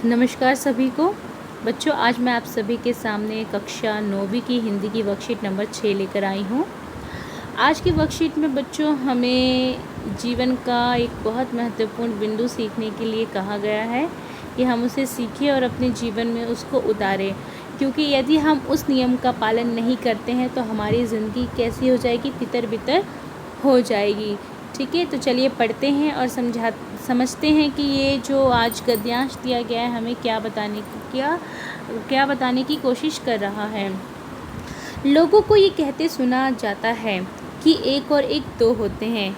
नमस्कार सभी को। बच्चों, आज मैं आप सभी के सामने कक्षा 9वीं की हिंदी की वर्कशीट नंबर 6 लेकर आई हूँ। आज की वर्कशीट में बच्चों हमें जीवन का एक बहुत महत्वपूर्ण बिंदु सीखने के लिए कहा गया है कि हम उसे सीखें और अपने जीवन में उसको उतारें, क्योंकि यदि हम उस नियम का पालन नहीं करते हैं तो हमारी ज़िंदगी कैसी हो जाएगी, तितर बितर हो जाएगी। ठीक है, तो चलिए पढ़ते हैं और समझते हैं कि ये जो आज गद्यांश दिया गया है हमें क्या बताने की कोशिश कर रहा है। लोगों को ये कहते सुना जाता है कि एक और एक दो होते हैं।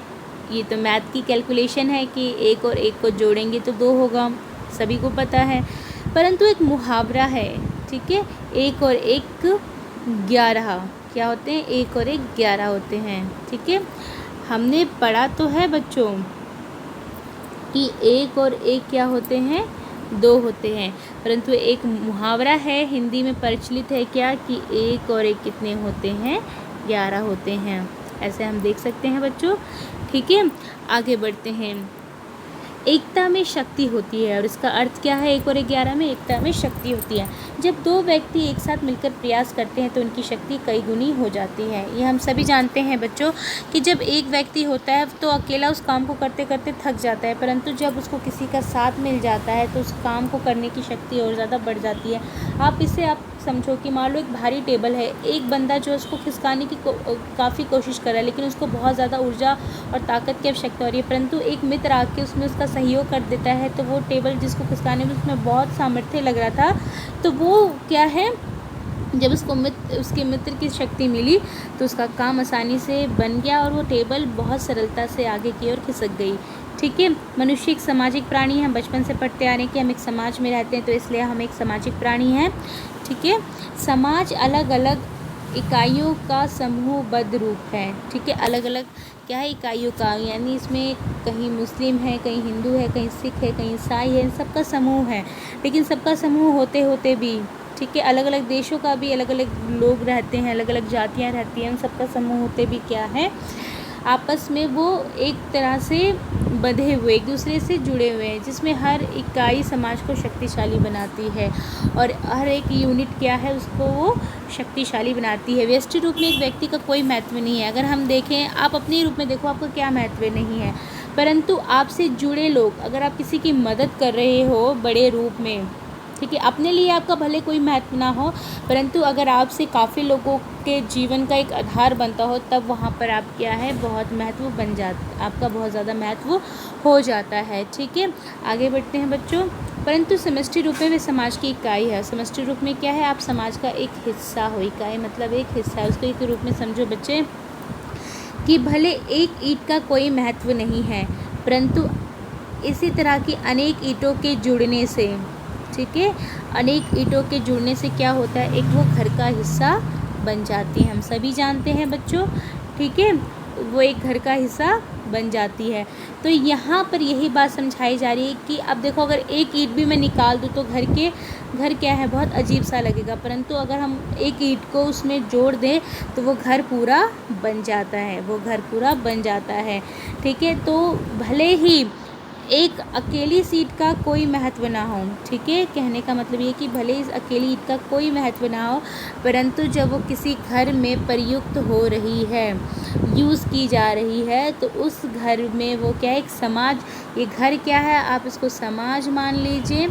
ये तो मैथ की कैलकुलेशन है कि एक और एक को जोड़ेंगे तो 2 होगा, सभी को पता है। परंतु एक मुहावरा है, ठीक है, एक और एक 11 क्या होते हैं, एक और एक 11 होते हैं। ठीक है, हमने पढ़ा तो है बच्चों कि एक और एक क्या होते हैं, 2 होते हैं, परंतु एक मुहावरा है हिंदी में प्रचलित है क्या कि एक और एक कितने होते हैं, 11 होते हैं। ऐसे हम देख सकते हैं बच्चों। ठीक है, आगे बढ़ते हैं। एकता में शक्ति होती है, और इसका अर्थ क्या है, एक और 11 में एकता में शक्ति होती है। जब 2 व्यक्ति एक साथ मिलकर प्रयास करते हैं तो उनकी शक्ति कई गुनी हो जाती है। ये हम सभी जानते हैं बच्चों कि जब एक व्यक्ति होता है तो अकेला उस काम को करते करते थक जाता है, परंतु जब उसको किसी का साथ मिल जाता है तो उस काम को करने की शक्ति और ज़्यादा बढ़ जाती है। आप समझो कि मान लो एक भारी टेबल है, एक बंदा जो उसको खिसकाने की काफ़ी कोशिश कर रहा है, लेकिन उसको बहुत ज़्यादा ऊर्जा और ताकत की आवश्यकता हो रही है, परंतु एक मित्र आके उसमें उसका सहयोग कर देता है, तो वो टेबल जिसको खिसकाने में उसमें बहुत सामर्थ्य लग रहा था, तो वो क्या है, जब उसके मित्र की शक्ति मिली तो उसका काम आसानी से बन गया और वो टेबल बहुत सरलता से आगे की ओर खिसक गई। ठीक है, मनुष्य एक सामाजिक प्राणी है। हम बचपन से पढ़ते आ रहे हैं कि हम एक समाज में रहते हैं, तो इसलिए हम एक सामाजिक प्राणी हैं। ठीक है, समाज अलग अलग इकाइयों का समूहबद्ध रूप है। ठीक है, अलग अलग क्या है, इकाइयों का, यानी इसमें कहीं मुस्लिम है, कहीं हिंदू है, कहीं सिख है, कहीं ईसाई है, इन सबका समूह है। लेकिन सबका समूह होते होते भी, ठीक है, अलग अलग देशों का भी अलग अलग लोग रहते हैं, अलग अलग जातियां रहती हैं, उन सबका समूह होते भी क्या है, आपस में वो एक तरह से बंधे हुए, एक दूसरे से जुड़े हुए हैं, जिसमें हर इकाई समाज को शक्तिशाली बनाती है और हर एक यूनिट क्या है, उसको वो शक्तिशाली बनाती है। व्यष्टि रूप में एक व्यक्ति का कोई महत्व नहीं है। अगर हम देखें, आप अपने रूप में देखो, आपका क्या महत्व नहीं है, परंतु आपसे जुड़े लोग, अगर आप किसी की मदद कर रहे हो बड़े रूप में, ठीक है, अपने लिए आपका भले कोई महत्व ना हो, परंतु अगर आपसे काफ़ी लोगों के जीवन का एक आधार बनता हो, तब वहाँ पर आप क्या है, बहुत महत्व बन जाता, आपका बहुत ज़्यादा महत्व हो जाता है। ठीक है, आगे बढ़ते हैं बच्चों। परंतु समष्टि रूप में वे समाज की इकाई है। समष्टि रूप में क्या है, आप समाज का एक हिस्सा हो। इकाई मतलब एक हिस्सा है, उसको एक रूप में समझो बच्चे कि भले एक ईंट का कोई महत्व नहीं है, परंतु इसी तरह की अनेक ईंटों के जुड़ने से, ठीक है, अनेक ईंटों के जुड़ने से क्या होता है, एक वो घर का हिस्सा बन जाती है। हम सभी जानते हैं बच्चों, ठीक है, वो एक घर का हिस्सा बन जाती है। तो यहाँ पर यही बात समझाई जा रही है कि अब देखो, अगर एक ईंट भी मैं निकाल दूँ तो घर क्या है, बहुत अजीब सा लगेगा, परंतु अगर हम एक ईंट को उसमें जोड़ दें तो वो घर पूरा बन जाता है, वो घर पूरा बन जाता है। ठीक है, तो भले ही एक अकेली सीट का कोई महत्व ना हो, ठीक है, कहने का मतलब ये कि भले इस अकेली ईंट का कोई महत्व ना हो, परंतु जब वो किसी घर में प्रयुक्त हो रही है, यूज़ की जा रही है, तो उस घर में वो क्या है, एक समाज, ये घर क्या है, आप इसको समाज मान लीजिए।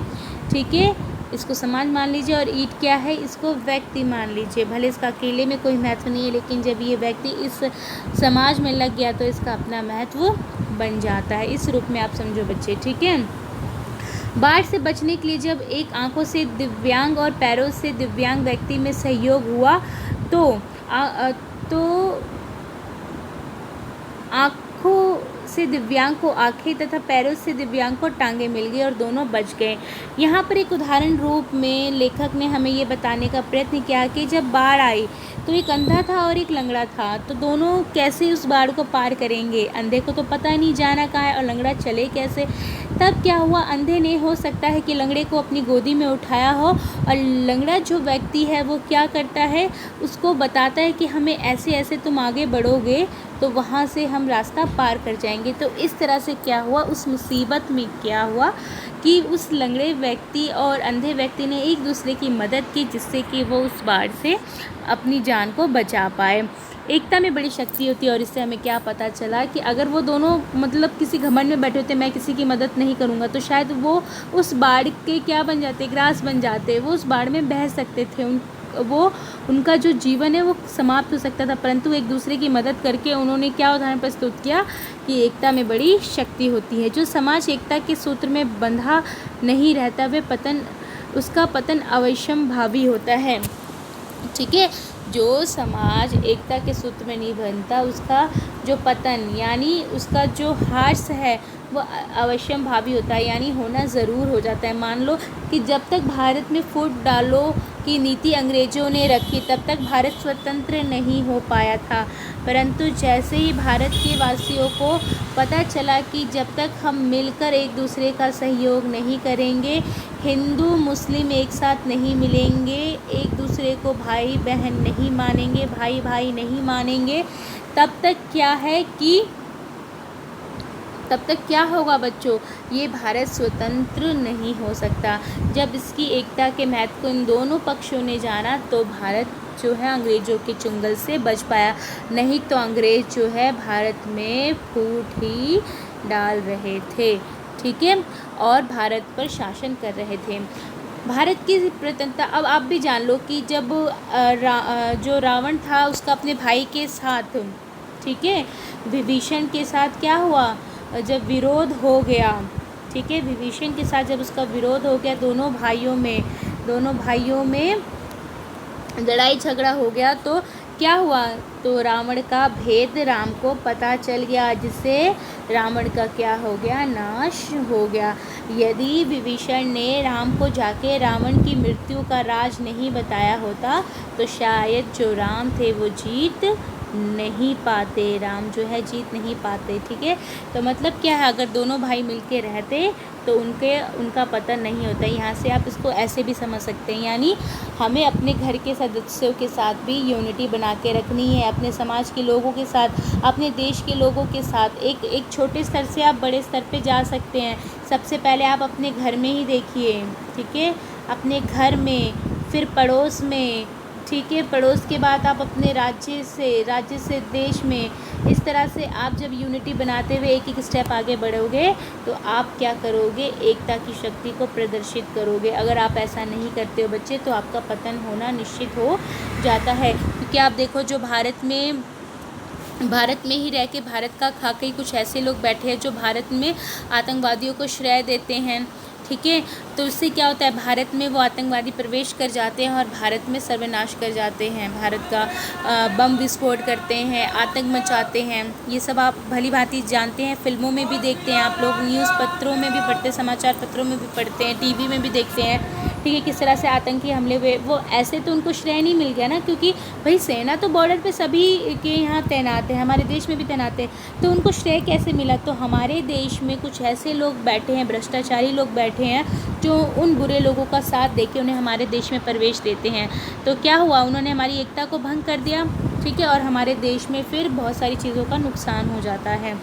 ठीक है, इसको समाज मान लीजिए, और ईंट क्या है, इसको व्यक्ति मान लीजिए। भले इसका अकेले में कोई महत्व नहीं है, लेकिन जब ये व्यक्ति इस समाज में लग गया तो इसका अपना महत्व बन जाता है। इस रूप में आप समझो बच्चे। ठीक है, बाढ़ से बचने के लिए जब एक आंखों से दिव्यांग और पैरों से दिव्यांग व्यक्ति में सहयोग हुआ तो आँखों से दिव्यांग को आँखें तथा पैरों से दिव्यांग को टांगें मिल गई और दोनों बच गए। यहाँ पर एक उदाहरण रूप में लेखक ने हमें ये बताने का प्रयत्न किया कि जब बाढ़ आई तो एक अंधा था और एक लंगड़ा था, तो दोनों कैसे उस बाढ़ को पार करेंगे। अंधे को तो पता नहीं जाना कहाँ है और लंगड़ा चले कैसे। तब क्या हुआ, अंधे ने हो सकता है कि लंगड़े को अपनी गोदी में उठाया हो, और लंगड़ा जो व्यक्ति है वो क्या करता है, उसको बताता है कि हमें ऐसे ऐसे तुम आगे बढ़ोगे तो वहाँ से हम रास्ता पार कर जाएंगे। तो इस तरह से क्या हुआ, उस मुसीबत में क्या हुआ कि कि उस लंगड़े व्यक्ति और अंधे व्यक्ति ने एक दूसरे की मदद की, जिससे कि वो उस बाढ़ से अपनी जान को बचा पाए। एकता में बड़ी शक्ति होती है। और इससे हमें क्या पता चला कि अगर वो दोनों मतलब किसी घमंड में बैठे होते, मैं किसी की मदद नहीं करूँगा, तो शायद वो उस बाढ़ के क्या बन जाते, ग्रास बन जाते, वो उस बाढ़ में बह सकते थे, उनका जो जीवन है वो समाप्त हो सकता था। परंतु एक दूसरे की मदद करके उन्होंने क्या उदाहरण प्रस्तुत किया कि एकता में बड़ी शक्ति होती है। जो समाज एकता के सूत्र में बंधा नहीं रहता, उसका पतन अवश्यंभावी होता है। ठीक है, जो समाज एकता के सूत्र में नहीं बनता, उसका जो पतन यानी उसका जो ह्रास है वो अवश्यंभावी होता है, यानी होना ज़रूर हो जाता है। मान लो कि जब तक भारत में फूट डालो की नीति अंग्रेज़ों ने रखी, तब तक भारत स्वतंत्र नहीं हो पाया था। परंतु जैसे ही भारत के वासियों को पता चला कि जब तक हम मिलकर एक दूसरे का सहयोग नहीं करेंगे, हिंदू मुस्लिम एक साथ नहीं मिलेंगे, एक दूसरे को भाई बहन नहीं मानेंगे, भाई भाई नहीं मानेंगे, तब तक क्या होगा बच्चों, ये भारत स्वतंत्र नहीं हो सकता। जब इसकी एकता के महत्व को इन दोनों पक्षों ने जाना, तो भारत जो है अंग्रेज़ों के चुंगल से बच पाया। नहीं तो अंग्रेज़ जो है भारत में फूट ही डाल रहे थे। ठीक है, और भारत पर शासन कर रहे थे। भारत की स्वतंत्रता, अब आप भी जान लो कि जब जो रावण था उसका अपने भाई के साथ, ठीक है, विभीषण के साथ क्या हुआ, जब विरोध हो गया, ठीक है, विभीषण के साथ जब उसका विरोध हो गया, दोनों भाइयों में लड़ाई झगड़ा हो गया, तो क्या हुआ, तो रावण का भेद राम को पता चल गया, जिससे रावण का क्या हो गया, नाश हो गया। यदि विभीषण ने राम को जाके रावण की मृत्यु का राज नहीं बताया होता, तो शायद जो राम थे वो जीत नहीं पाते, राम जो है जीत नहीं पाते। ठीक है, तो मतलब क्या है, अगर दोनों भाई मिलके रहते तो उनका पतन नहीं होता। यहाँ से आप इसको ऐसे भी समझ सकते हैं, यानी हमें अपने घर के सदस्यों के साथ भी यूनिटी बना के रखनी है, अपने समाज के लोगों के साथ, अपने देश के लोगों के साथ। एक छोटे स्तर से आप बड़े स्तर पे जा सकते हैं। सबसे पहले आप अपने घर में ही देखिए, ठीक है, अपने घर में, फिर पड़ोस में, ठीक है, पड़ोस के बाद आप अपने राज्य से देश में। इस तरह से आप जब यूनिटी बनाते हुए एक एक स्टेप आगे बढ़ोगे, तो आप क्या करोगे, एकता की शक्ति को प्रदर्शित करोगे। अगर आप ऐसा नहीं करते हो बच्चे, तो आपका पतन होना निश्चित हो जाता है। क्योंकि आप देखो, जो भारत में ही रह के भारत का खा के कुछ ऐसे लोग बैठे हैं जो भारत में आतंकवादियों को श्रेय देते हैं। ठीक है, तो उससे क्या होता है, भारत में वो आतंकवादी प्रवेश कर जाते हैं और भारत में सर्वनाश कर जाते हैं, भारत का बम विस्फोट करते हैं, आतंक मचाते हैं। ये सब आप भली भांति जानते हैं, फिल्मों में भी देखते हैं आप लोग, न्यूज़ पत्रों में भी पढ़ते, समाचार पत्रों में भी पढ़ते हैं, टीवी में भी देखते हैं। ठीक है, किस तरह से आतंकी हमले हुए। वो ऐसे तो उनको श्रेय नहीं मिल गया ना, क्योंकि भाई सेना तो बॉर्डर पे सभी के यहाँ तैनात है, हमारे देश में भी तैनात है, तो उनको श्रेय कैसे मिला। तो हमारे देश में कुछ ऐसे लोग बैठे हैं, भ्रष्टाचारी लोग बैठे हैं, जो उन बुरे लोगों का साथ देके उन्हें हमारे देश में प्रवेश देते हैं। तो क्या हुआ, उन्होंने हमारी एकता को भंग कर दिया। ठीक है, और हमारे देश में फिर बहुत सारी चीज़ों का नुकसान हो जाता है।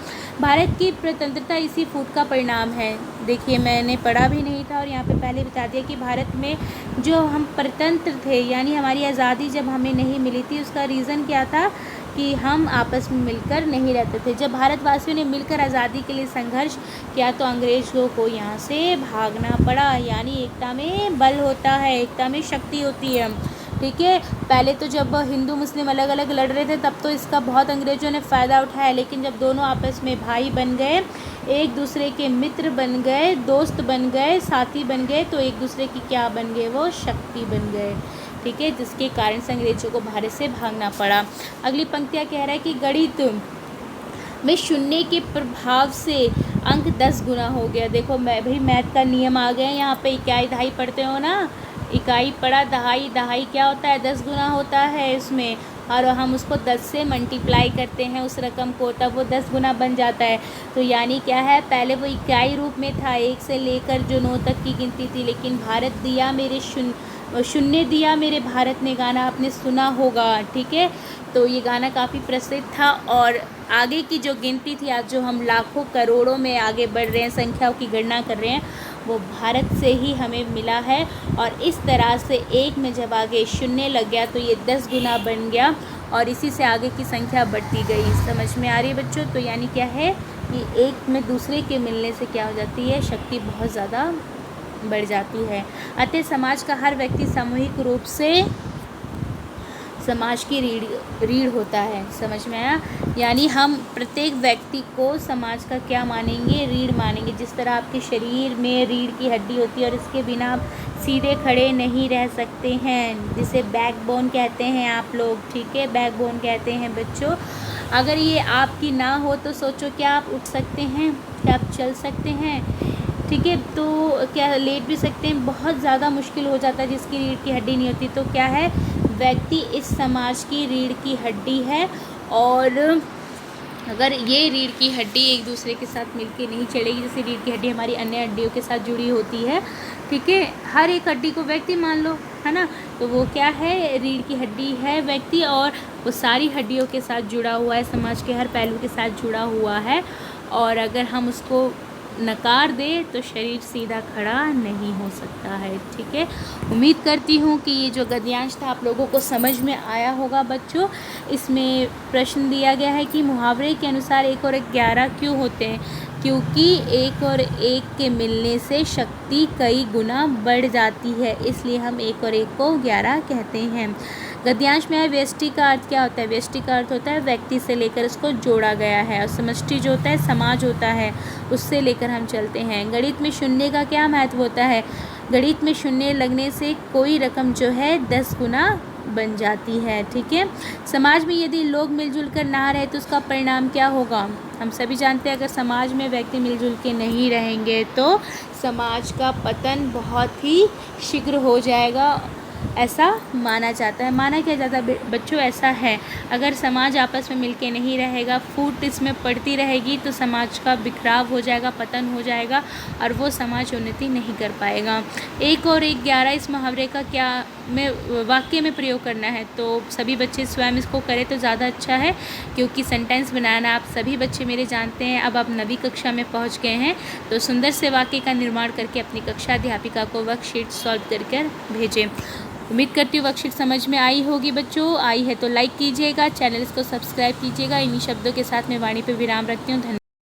भारत की स्वतंत्रता इसी फूट का परिणाम है। देखिए, मैंने पढ़ा भी नहीं था और यहाँ पे पहले बता दिया कि भारत में जो हम परतंत्र थे, यानी हमारी आज़ादी जब हमें नहीं मिली थी, उसका रीज़न क्या था कि हम आपस में मिलकर नहीं रहते थे। जब भारतवासियों ने मिलकर आज़ादी के लिए संघर्ष किया, तो अंग्रेज़ों को यहाँ से भागना पड़ा। यानी एकता में बल होता है, एकता में शक्ति होती है। ठीक है, पहले तो जब हिंदू मुस्लिम अलग अलग लड़ रहे थे, तब तो इसका बहुत अंग्रेज़ों ने फ़ायदा उठाया, लेकिन जब दोनों आपस में भाई बन गए, एक दूसरे के मित्र बन गए, दोस्त बन गए, साथी बन गए, तो एक दूसरे की क्या बन गए, वो शक्ति बन गए। ठीक है, जिसके कारण से अंग्रेज़ों को भारत से भागना पड़ा। अगली पंक्तियाँ कह रहा है कि गणित में शून्य के प्रभाव से अंक 10 गुना हो गया। देखो, भाई मैथ का नियम आ गया यहाँ पे। इकाई दहाई पढ़ते हो ना, इकाई पढ़ा, दहाई, दहाई क्या होता है, 10 गुना होता है इसमें, और हम उसको 10 से मल्टीप्लाई करते हैं उस रकम को, तब वो 10 गुना बन जाता है। तो यानी क्या है, पहले वो इकाई रूप में था, 1 से लेकर जो 9 तक की गिनती थी, लेकिन भारत दिया मेरे शून्य दिया मेरे भारत ने गाना आपने सुना होगा। ठीक है, तो ये गाना काफ़ी प्रसिद्ध था। और आगे की जो गिनती थी, आज जो हम लाखों करोड़ों में आगे बढ़ रहे हैं, संख्याओं की गणना कर रहे हैं, वो भारत से ही हमें मिला है। और इस तरह से एक में जब आगे शून्य लग गया तो ये 10 गुना बन गया और इसी से आगे की संख्या बढ़ती गई। समझ में आ रही है बच्चों? तो यानी क्या है कि एक में दूसरे के मिलने से क्या हो जाती है, शक्ति बहुत ज़्यादा बढ़ जाती है। अतः समाज का हर व्यक्ति सामूहिक रूप से समाज की रीढ़ होता है। समझ में आया? यानी हम प्रत्येक व्यक्ति को समाज का क्या मानेंगे, रीढ़ मानेंगे। जिस तरह आपके शरीर में रीढ़ की हड्डी होती है और इसके बिना आप सीधे खड़े नहीं रह सकते हैं, जिसे बैकबोन कहते हैं आप लोग, ठीक है, बैकबोन कहते हैं बच्चों। अगर ये आपकी ना हो तो सोचो क्या आप उठ सकते हैं, क्या आप चल सकते हैं, ठीक है, तो क्या लेट भी सकते हैं? बहुत ज़्यादा मुश्किल हो जाता है जिसकी रीढ़ की हड्डी नहीं होती। तो क्या है, व्यक्ति इस समाज की रीढ़ की हड्डी है। और अगर ये रीढ़ की हड्डी एक दूसरे के साथ मिलके नहीं चलेगी, जैसे रीढ़ की हड्डी हमारी अन्य हड्डियों के साथ जुड़ी होती है, ठीक है, हर एक हड्डी को व्यक्ति मान लो, है ना, तो वो क्या है, रीढ़ की हड्डी है व्यक्ति, और वो सारी हड्डियों के साथ जुड़ा हुआ है, समाज के हर पहलू के साथ जुड़ा हुआ है। और अगर हम उसको नकार दे तो शरीर सीधा खड़ा नहीं हो सकता है, ठीक है। उम्मीद करती हूँ कि ये जो गद्यांश था आप लोगों को समझ में आया होगा बच्चों। इसमें प्रश्न दिया गया है कि मुहावरे के अनुसार 1 और 1 11 क्यों होते हैं? क्योंकि 1 और 1 के मिलने से शक्ति कई गुना बढ़ जाती है, इसलिए हम 1 और 1 को 11 कहते हैं। गद्यांश में व्यष्टि का अर्थ क्या होता है? व्यष्टि का अर्थ होता है व्यक्ति से लेकर उसको जोड़ा गया है, और समष्टि जो होता है समाज होता है, उससे लेकर हम चलते हैं। गणित में शून्य का क्या महत्व होता है? गणित में शून्य लगने से कोई रकम जो है 10 गुना बन जाती है, ठीक है। समाज में यदि लोग मिलजुल कर ना रहे तो उसका परिणाम क्या होगा? हम सभी जानते हैं अगर समाज में व्यक्ति मिलजुल के नहीं रहेंगे तो समाज का पतन बहुत ही शीघ्र हो जाएगा, ऐसा माना जाता है। माना क्या जाता है बच्चों? ऐसा है, अगर समाज आपस में मिलके नहीं रहेगा, फूट इसमें पड़ती रहेगी तो समाज का बिखराव हो जाएगा, पतन हो जाएगा, और वो समाज उन्नति नहीं कर पाएगा। 1 और 1 11 इस मुहावरे का क्या में वाक्य में प्रयोग करना है, तो सभी बच्चे स्वयं इसको करें तो ज़्यादा अच्छा है, क्योंकि सेंटेंस बनाना आप सभी बच्चे मेरे जानते हैं। अब आप 9वीं कक्षा में पहुँच गए हैं, तो सुंदर से वाक्य का निर्माण करके अपनी कक्षा अध्यापिका को वर्कशीट सॉल्व कर भेजें। उम्मीद करती हूँ वर्कशीट समझ में आई होगी बच्चों। आई है तो लाइक कीजिएगा, चैनल को सब्सक्राइब कीजिएगा। इन्हीं शब्दों के साथ मैं वाणी पे विराम रखती हूँ। धन्यवाद।